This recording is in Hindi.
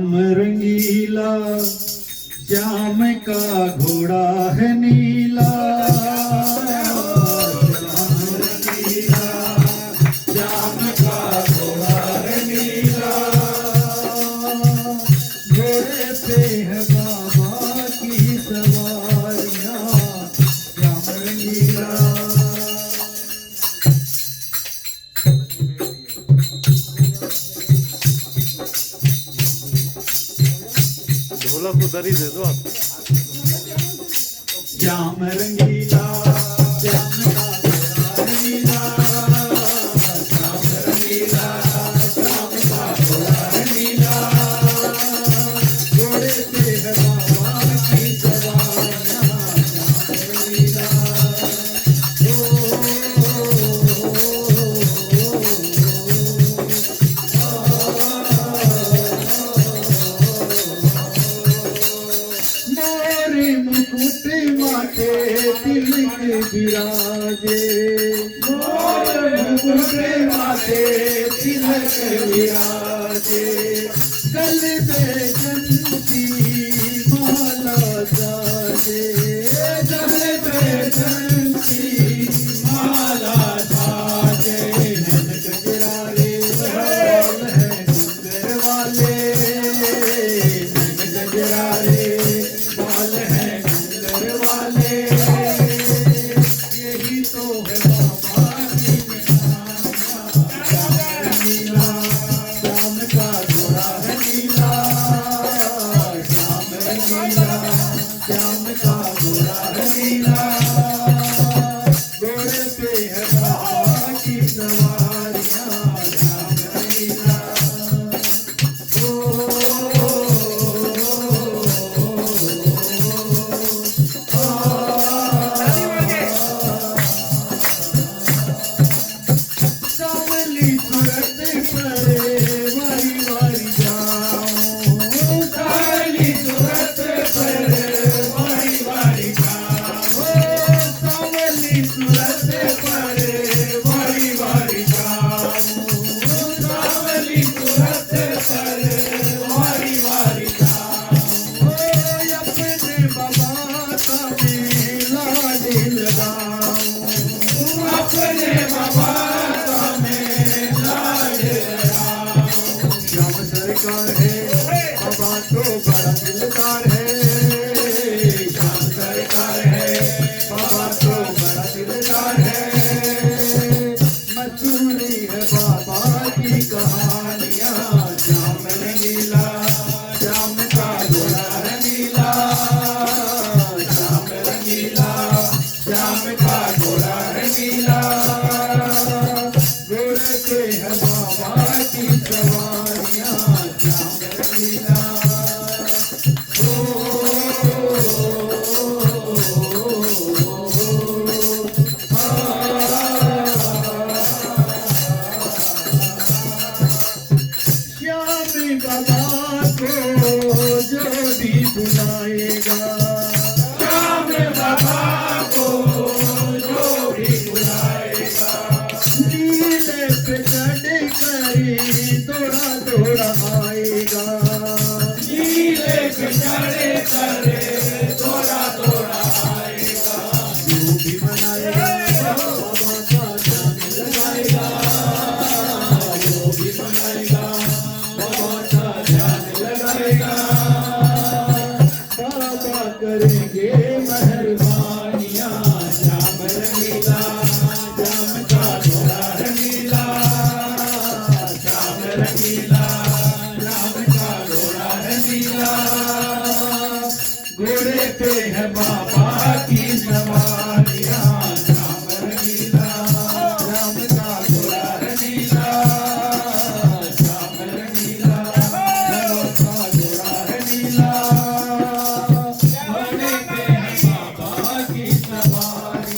श्याम रंगीला श्याम का घोड़ा है नीला। श्याम रंगीला श्याम का घोड़ा है नीला। घोड़े पे है बाबा की सवारियां। श्याम रंगीला ढोलक उधर ही दे दो आप। श्याम रंगीला श्याम का घोड़ा नीला। श्याम रंगीला श्याम का घोड़ा नीला। घोड़े पे है बाबा की सवारियां। श्याम रंगीला मुकुट माथे तिलक विराजे। मोर मुकुट माथे तिलक विराजे। गले पे चंदी माला साजे। गले पे चंदी माला साजे। नैन गजरारे बाल है गुंगर वाले। नैन गजरारे बाल है गुंगर वाले। यही तो है बाबा की निशानियां। श्याम रंगीला श्याम का घोड़ा है नीला। श्याम रंगीला श्याम का घोड़ा है नीला। घोड़े पे है बाबा की सवारियां। श्याम रंगीला सावली सूरत परे वारी वारी जाऊं। सावली सूरत परे वारी वारी जाऊं। सावली सूरत परे वारी वारी जाऊं। सावली सूरत परे वारी वारी जाऊं। अपने बाबा का मैं लाज लगाऊं। अपने बाबा श्याम सरकार है बाबा तो बड़ा दिलदार है। श्याम सरकार है बाबा तो बड़ा दिलदार है। मशहूरी है बाबा की कहानियां। श्याम रंगीला श्याम का घोड़ा है नीला। श्याम रंगीला श्याम का घोड़ा है नीला। घोड़े पे है बाबा की सवारियां। श्याम रंगीला श्याम बाबा को जो भी बुलाएगा। श्याम बाबा को जो भी बुलाएगा। नीले पे चढ़ कर दौड़ा दौड़ा आएगा। नीले पे चढ़ कर दौड़ा दौड़ा आएगा। जो भी मनाएगा बाबा का ध्यान लगाएगा। जो भी मनाएगा बाबा का ध्यान लगाएगा। बाबा करेंगे मेहरबानियां। श्याम रंगीला श्याम का घोड़ा है नीला। श्याम रंगीला श्याम का घोड़ा है नीला। घोड़े पे है बाबा की सवार।